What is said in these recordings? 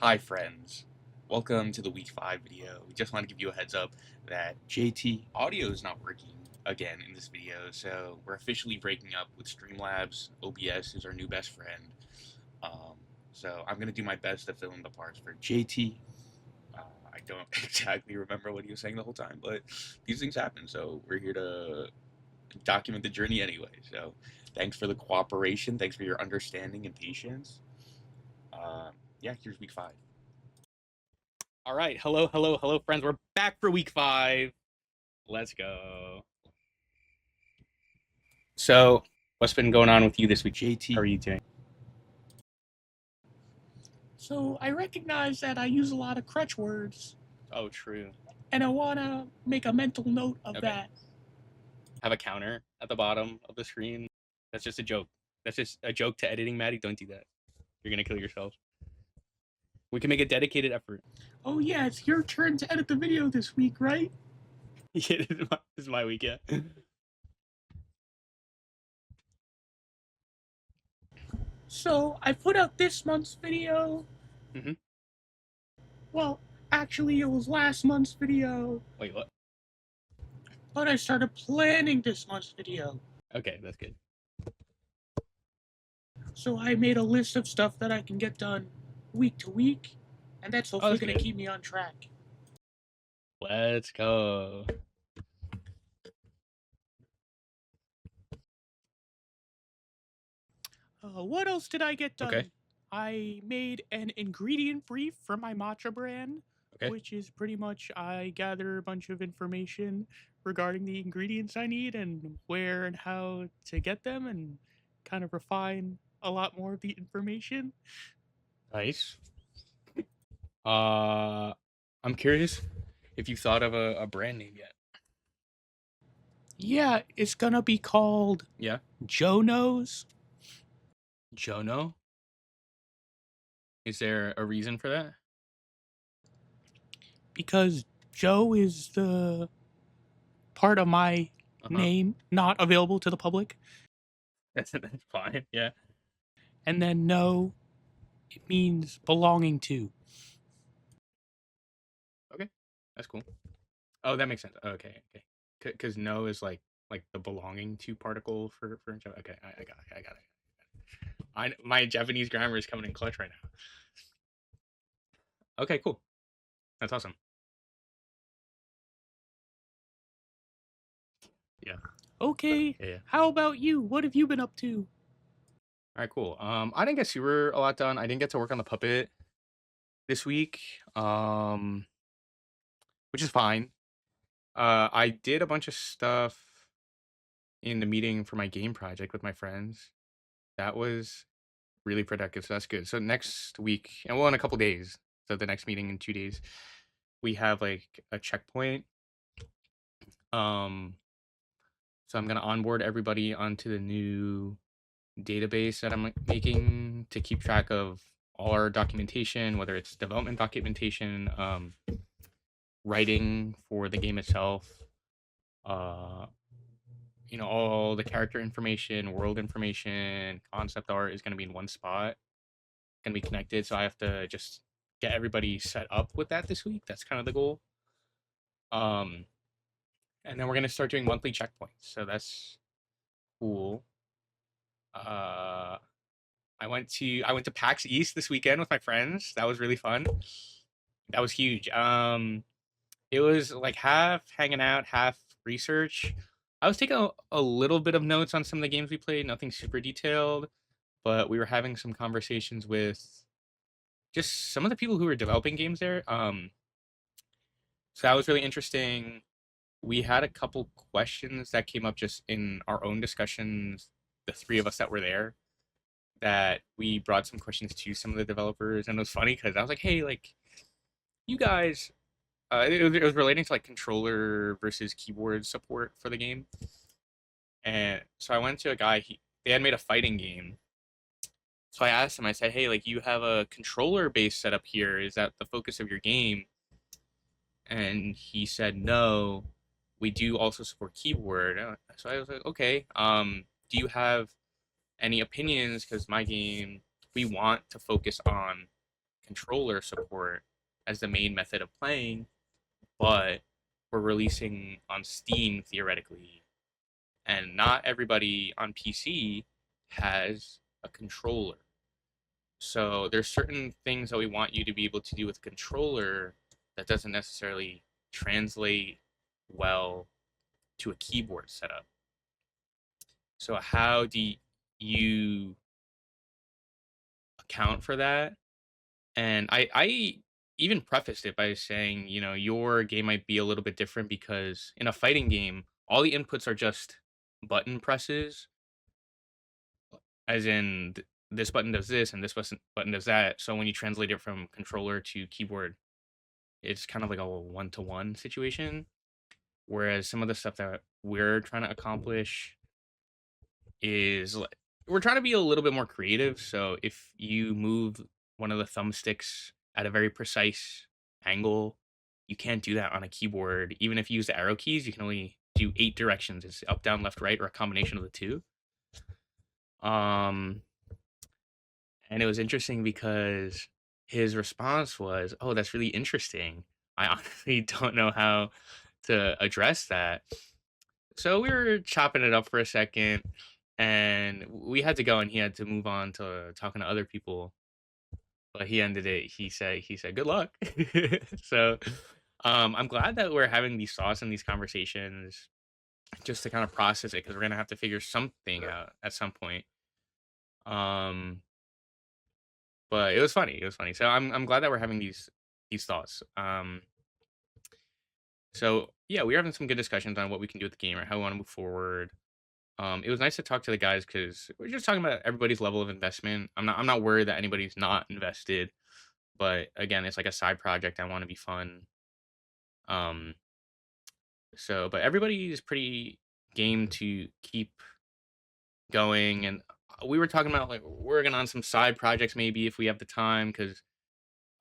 Hi friends, welcome to the week 5 video. We just want to give you a heads up that JT audio is not working again in this video, so we're officially breaking up with Streamlabs. OBS is our new best friend. Um, so I'm going to do my best to fill in the parts for JT. I don't exactly remember what he was saying the whole time, but these things happen, so we're here to document the journey anyway. So thanks for the cooperation, thanks for your understanding and patience. Yeah, here's week 5. All right, hello, friends. We're back for week 5. Let's go. So, what's been going on with you this week, JT. How are you doing? So I recognize that I use a lot of crutch words, Oh, true. and I want to make a mental note of Okay. that. Have a counter at the bottom of the screen. That's just a joke. That's just a joke to editing, Maddie. Don't do that. You're gonna kill yourself. We can make a dedicated effort. Oh yeah, it's your turn to edit the video this week, right? Yeah, this is my week, yeah. So I put out this month's video. Mhm. Well, actually it was last month's video, Wait, what? but I started planning this month's video. Okay, that's good. So I made a list of stuff that I can get done week to week, and that's hopefully that's going to good. keep me on track. Let's go. What else did I get done? Okay. I made an ingredient brief for my matcha brand, Okay. which is pretty much I gather a bunch of information regarding the ingredients I need and where and how to get them and kind of refine a lot more of the information. Nice. I'm curious if you thought of a brand name yet. Yeah, it's gonna be called Yeah. Joe Knows. Jono? Is there a reason for that? Because Joe is the part of my name not available to the public. That's fine. Yeah. And then No, it means belonging to. Okay. That's cool. Oh, that makes sense. Okay. Okay. Because no is like the belonging to particle for Java. Okay. I got it. I got it. My Japanese grammar is coming in clutch right now. Okay. Cool. That's awesome. Yeah. Okay. Yeah. How about you? What have you been up to? All right. Cool. I didn't get super a lot done. I didn't get to work on the puppet this week. Which is fine. I did a bunch of stuff in the meeting for my game project with my friends. That was really productive, so that's good. So next week, and well, in a couple days, so the next meeting in 2 days, we have like a checkpoint. So I'm gonna onboard everybody onto the new database that I'm making to keep track of all our documentation, whether it's development documentation, writing for the game itself, all the character information, world information, concept art is going to be in one spot, going to be connected. So I have to just get everybody set up with that this week. That's kind of the goal. And then we're going to start doing monthly checkpoints. So that's cool. I went to PAX East this weekend with my friends. That was really fun. That was huge. It was like half hanging out, half research. I was taking a little bit of notes on some of the games we played, nothing super detailed, but we were having some conversations with just some of the people who were developing games there. So that was really interesting. We had a couple questions that came up just in our own discussions, the three of us that were there, that we brought some questions to some of the developers, and it was funny because I was like, hey, like, you guys, it was relating to like controller versus keyboard support for the game. And so I went to a guy, they had made a fighting game. So I asked him, I said, hey, like, you have a controller based setup here. Is that the focus of your game? And he said, no, we do also support keyboard. So I was like, okay, do you have any opinions? Because my game, we want to focus on controller support as the main method of playing, but we're releasing on Steam theoretically, and not everybody on PC has a controller. So there's certain things that we want you to be able to do with a controller that doesn't necessarily translate well to a keyboard setup. So how do you account for that? And I even prefaced it by saying, your game might be a little bit different because in a fighting game, all the inputs are just button presses, as in this button does this and this button does that. So when you translate it from controller to keyboard, it's kind of like a one-to-one situation. Whereas some of the stuff that we're trying to accomplish is we're trying to be a little bit more creative. So if you move one of the thumbsticks at a very precise angle, you can't do that on a keyboard. Even if you use the arrow keys, you can only do 8 directions. It's up, down, left, right, or a combination of the two. And it was interesting because his response was, "Oh, that's really interesting. I honestly don't know how to address that." So we were chopping it up for a second, and we had to go, and he had to move on to talking to other people. But he ended it. He said, "Good luck." So I'm glad that we're having these thoughts and these conversations just to kind of process it because we're gonna have to figure something out at some point. Um, but it was funny. It was funny. So I'm glad that we're having these thoughts. So yeah, we are having some good discussions on what we can do with the game or how we want to move forward. It was nice to talk to the guys because we're just talking about everybody's level of investment. I'm not worried that anybody's not invested, but again, it's like a side project. I want to be fun. Um, but everybody is pretty game to keep going, and we were talking about like working on some side projects maybe if we have the time because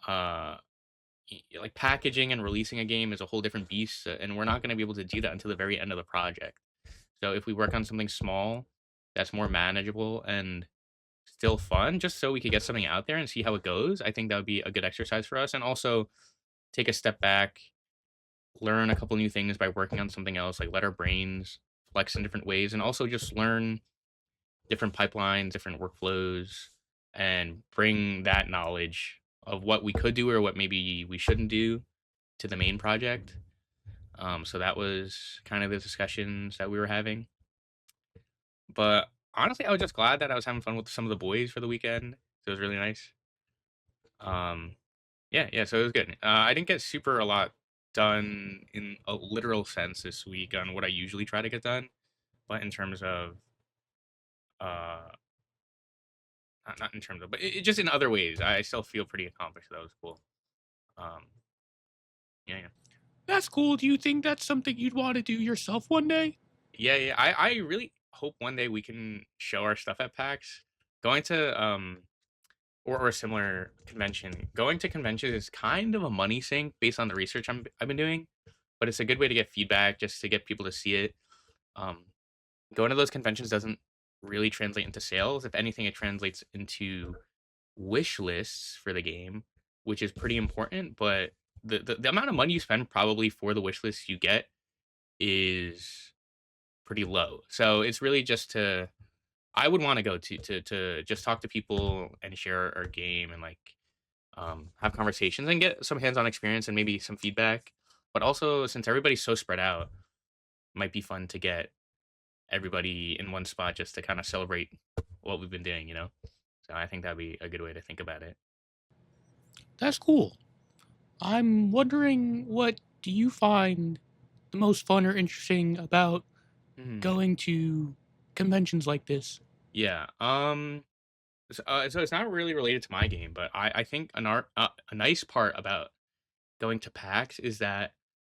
uh like packaging and releasing a game is a whole different beast, and we're not going to be able to do that until the very end of the project. So if we work on something small that's more manageable and still fun, just so we could get something out there and see how it goes, I think that would be a good exercise for us. And also take a step back, learn a couple new things by working on something else, like let our brains flex in different ways, and also just learn different pipelines, different workflows, and bring that knowledge of what we could do or what maybe we shouldn't do to the main project. So that was kind of the discussions that we were having. But honestly, I was just glad that I was having fun with some of the boys for the weekend. So it was really nice. Um, yeah. So it was good. I didn't get super a lot done in a literal sense this week on what I usually try to get done, but in terms of uh, not in terms of, but just in other ways, I still feel pretty accomplished. So that was cool. Um, yeah. That's cool. Do you think that's something you'd want to do yourself one day? Yeah. I really hope one day we can show our stuff at PAX. Going to or a similar convention. Going to conventions is kind of a money sink based on the research I've been doing, but it's a good way to get feedback, just to get people to see it. Um, Going to those conventions doesn't really translate into sales. If anything, it translates into wish lists for the game, which is pretty important. But the amount of money you spend probably for the wish lists you get is pretty low. So it's really just to I would want to go to just talk to people and share our game and like have conversations and get some hands-on experience and maybe some feedback. But also, since everybody's so spread out, it might be fun to get everybody in one spot just to kind of celebrate what we've been doing. So I think that'd be a good way to think about it. That's cool. I'm wondering, what do you find the most fun or interesting about Hmm. going to conventions like this? Yeah. So it's not really related to my game, but I think a nice part about going to PAX is that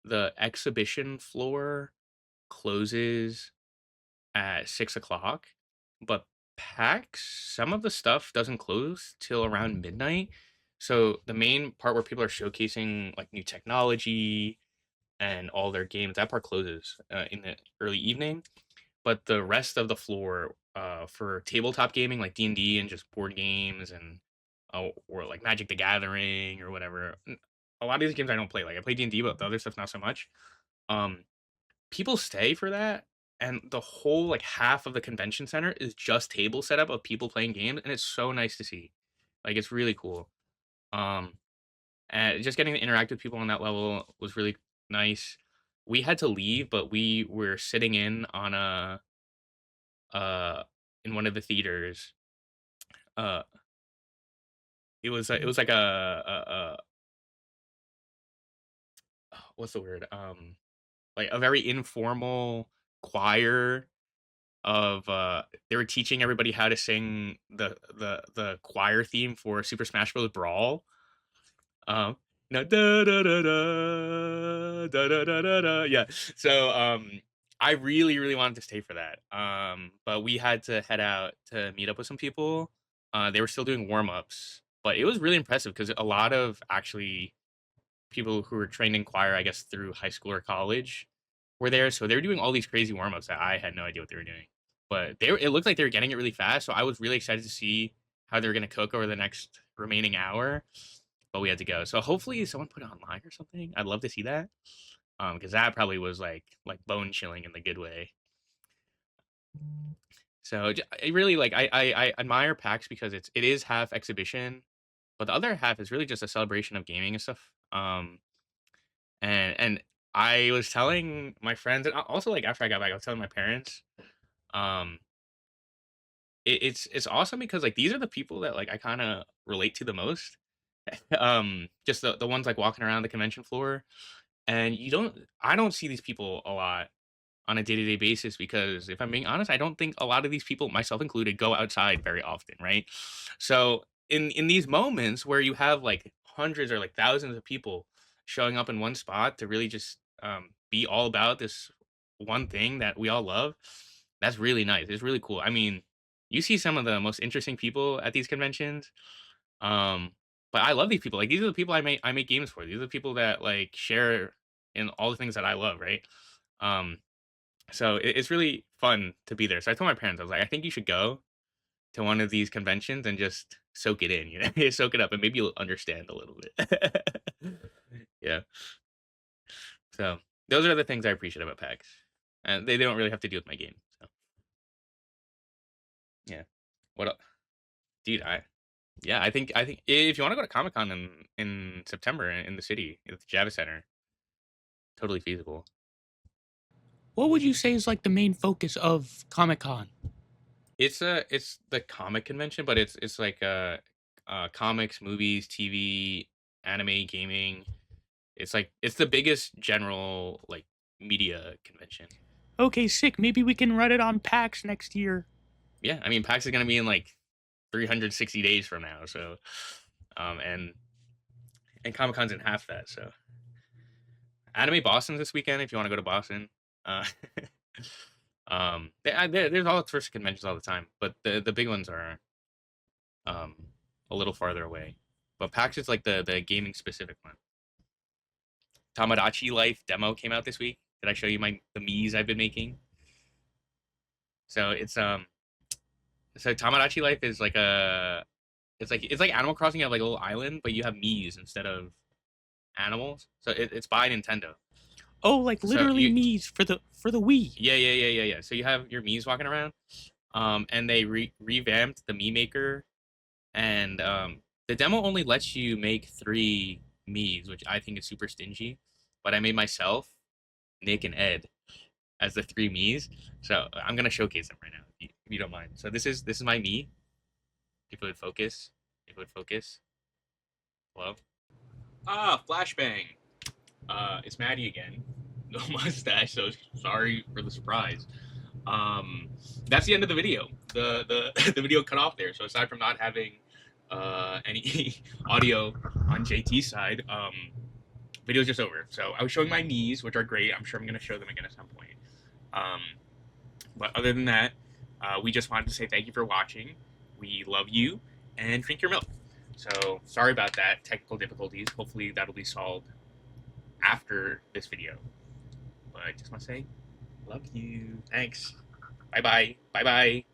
the exhibition floor closes at 6 o'clock, but PAX, some of the stuff doesn't close till around midnight. So the main part where people are showcasing like new technology and all their games, that part closes in the early evening. But the rest of the floor for tabletop gaming like D&D and just board games and or like Magic the Gathering or whatever. A lot of these games I don't play. Like I play D&D, but the other stuff not so much. Um, People stay for that, and the whole like half of the convention center is just table setup of people playing games, and it's so nice to see. Like it's really cool. Um, and just getting to interact with people on that level was really nice. We had to leave, but we were sitting in on a uh in one of the theaters. Uh, it was like a what's the word? Like a very informal choir of they were teaching everybody how to sing the choir theme for Super Smash Bros. Brawl. Um, no, da da da da da da da da da. Yeah. So I really really wanted to stay for that. But we had to head out to meet up with some people. They were still doing warm ups, but it was really impressive because a lot of actually people who were trained in choir, I guess through high school or college, were there. So they were doing all these crazy warm ups that I had no idea what they were doing. But it looked like they were getting it really fast. So I was really excited to see how they were going to cook over the next remaining hour. But we had to go. So hopefully someone put it online or something. I'd love to see that. Because that probably was like bone chilling in the good way. So I really like I admire PAX because it is half exhibition, but the other half is really just a celebration of gaming and stuff. And I was telling my friends, and also like after I got back, I was telling my parents, um, it's awesome because like these are the people that like I kind of relate to the most. Just the ones like walking around the convention floor, and I don't see these people a lot on a day-to-day basis because if I'm being honest, I don't think a lot of these people, myself included, go outside very often, right? So in these moments where you have like hundreds or like thousands of people showing up in one spot to really just be all about this one thing that we all love, that's really nice. It's really cool. I mean, you see some of the most interesting people at these conventions. Um, but I love these people. Like these are the people I make games for. These are the people that like share in all the things that I love, right? Um, so it's really fun to be there. So I told my parents, I was like, I think you should go to one of these conventions and just soak it in, you know, soak it up, and maybe you'll understand a little bit. Yeah. So those are the things I appreciate about PAX, and they don't really have to do with my game. So yeah. What else? Dude? I think if you want to go to Comic Con in September in the city at the Java Center, totally feasible. What would you say is like the main focus of Comic Con? It's the comic convention, but it's like comics, movies, TV, anime, gaming. It's like it's the biggest general like media convention. Okay, sick. Maybe we can run it on PAX next year. Yeah, I mean PAX is gonna be in like 360 days from now, so um and and Comic Con's in half that. So Anime Boston's this weekend if you want to go to Boston. Uh, there's all sorts of conventions all the time, but the big ones are um a little farther away. But PAX is like the gaming specific one. Tamagotchi Life demo came out this week. Did I show you the Mii's I've been making? So so Tamagotchi Life is like it's like Animal Crossing. You have like a little island, but you have Mii's instead of animals. So it's by Nintendo. Oh, like So literally you Mii's for the Wii. yeah. So you have your Mii's walking around. And they revamped the Mii Maker, and the demo only lets you make 3 Mii's, which I think is super stingy. But I made myself, Nick, and Ed as the 3 Mii's. So I'm gonna showcase them right now, if you don't mind. So this is my Mii. If it would focus, if it would focus. Hello. Ah, flashbang. It's Maddie again. No mustache, so sorry for the surprise. That's the end of the video. The the video cut off there. So aside from not having any audio on JT's side, video's just over. So I was showing my knees, which are great. I'm sure I'm gonna show them again at some point. Um, but other than that, we just wanted to say thank you for watching. We love you, and drink your milk. So sorry about that technical difficulties. Hopefully that'll be solved after this video. But I just want to say, love you. Thanks. Bye bye. Bye bye.